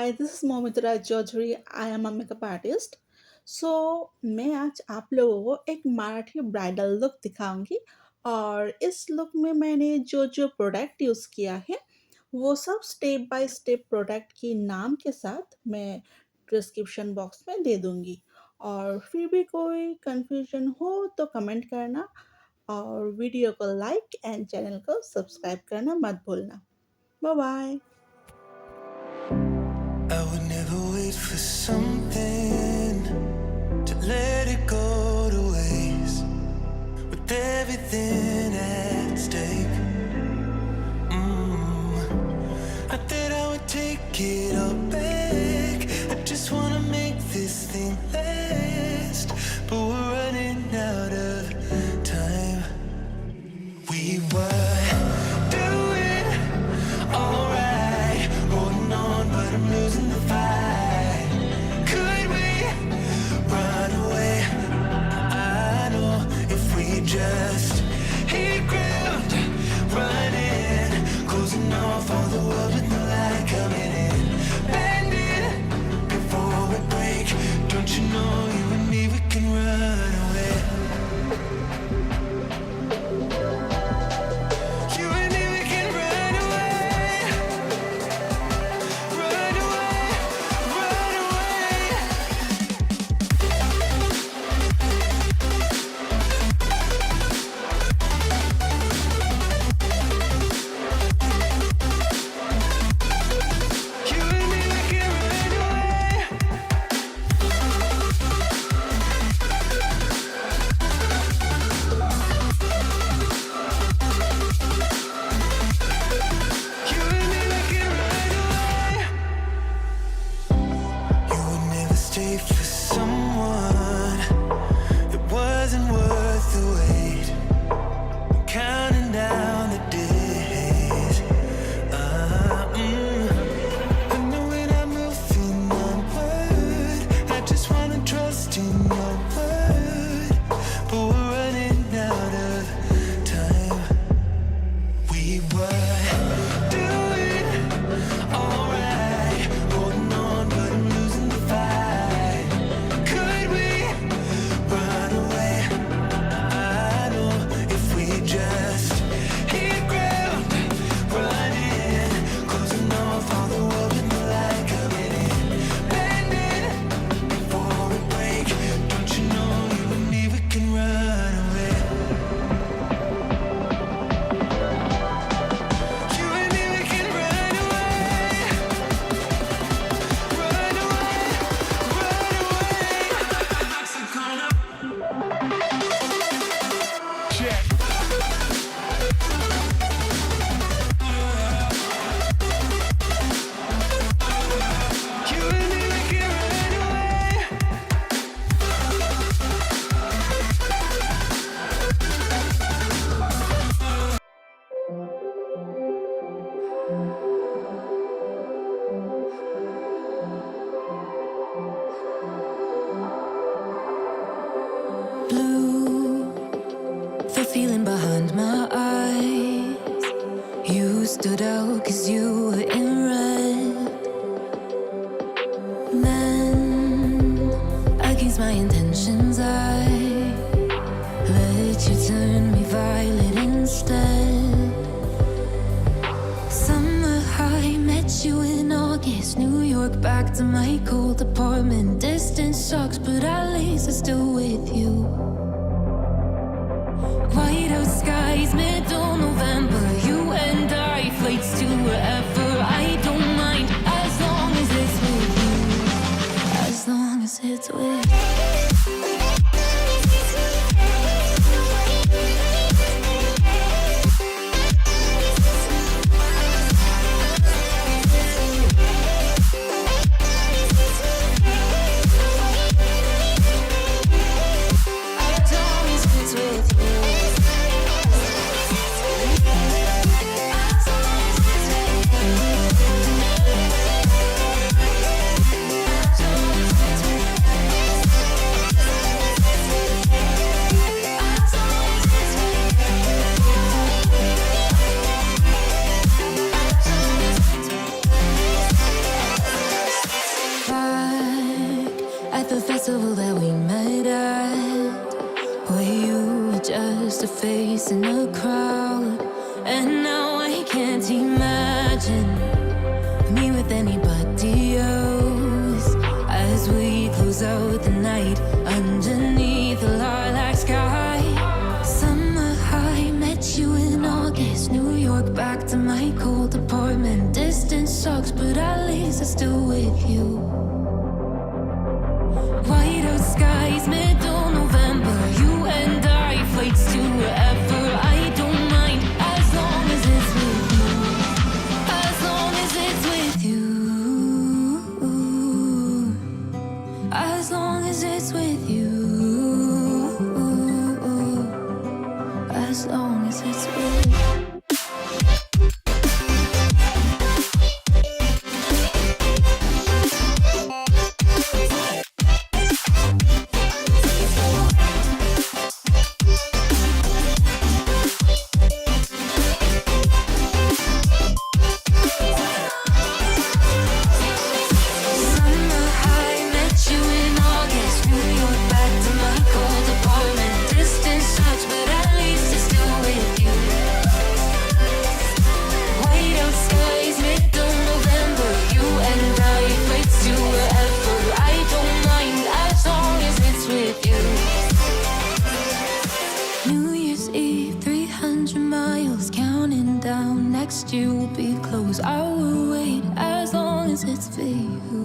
Hi, this is Momitra Chowdhury. I am a makeup artist. So मैं आज आप लोगों को एक मराठी ब्राइडल लुक दिखाऊंगी और इस लुक में मैंने जो जो प्रोडक्ट यूज़ किया है वो सब स्टेप बाय स्टेप प्रोडक्ट के नाम के साथ मैं डिस्क्रिप्शन बॉक्स में दे दूंगी. और फिर भी कोई कंफ्यूजन हो तो कमेंट करना और वीडियो को लाइक एंड चैनल को सब्सक्राइब करना मत भूलना. Bye bye. I would never wait for something to let it go to waste. With everything at stake, I thought I would take it all back. I just wanna make this thing last, but we're running out of time. We were doing alright, holding on, but I'm losing the fight. Could we run away? I know if we just hit ground, running, closing off all the world with no light coming in, bending before we break. Don't you know you and me, we can run away. You and me, we can run away. Run away, run away. You and me, we can run away. You and me, we can run away. You would never stay for someone that wasn't worth the wait. I'm counting down the days. I know when I'm moving onward, I just wanna trust in your word, but we're running out of time. We were doing alright, holding on, but I'm losing the fight. Could we run away? I know if we just hit ground, running, closing off all the world with no light coming in, bending before we break. Don't you know you and me, we can run away. You and me, we can run away. Run away, run away. Check. You and me, we can run away. Blue, the feeling behind my eyes. You stood out 'cause you were in red. Then, against my intentions, I let you turn me violet instead. Summer high, met you in August. New York, back to my cold apartment. Distance sucks, but at least I'm still with you. White out skies, middle November. You and I, flights to wherever. I don't mind as long as it's with you. As long as it's with you. As long as it's with you. face in a crowd, and now I can't imagine me with anybody else. As we close out the night underneath the lilac sky. Summer high, met you in August. New York, back to my cold apartment. Distance sucks, but at least I'm still with you. White out skies, middle November. You and I, flights to wherever. I don't mind as long as it's with you. As long as it's with you. As long as it's with you. As long as it's with you. You'll be close. I will wait as long as it's for you.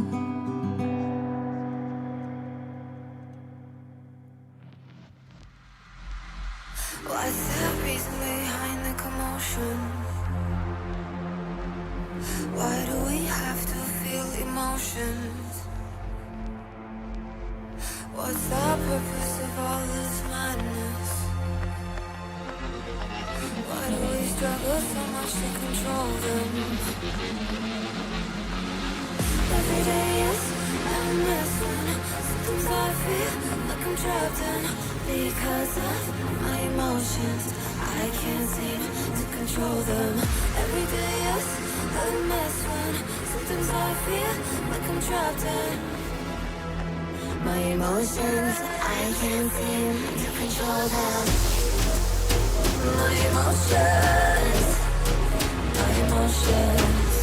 What's the reason behind the commotion? Why do we have to feel emotions? What's the purpose of all this madness? Why do we struggle so much to control them? Every day is a mess when sometimes I feel like I'm trapped in. Because of my emotions, I can't seem to control them. Every day is a mess when sometimes I feel like I'm trapped in. My emotions, I can't seem to control them. My emotions, my emotions,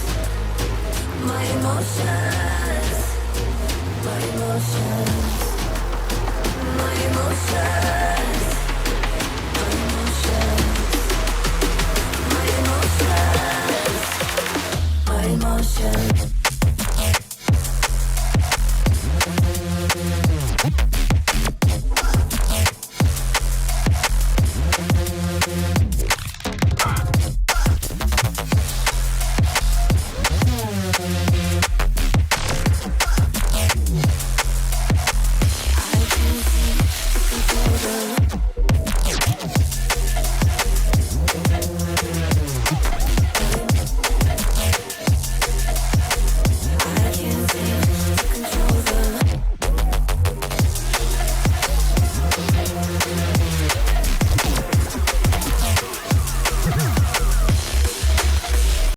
my emotions, my emotions.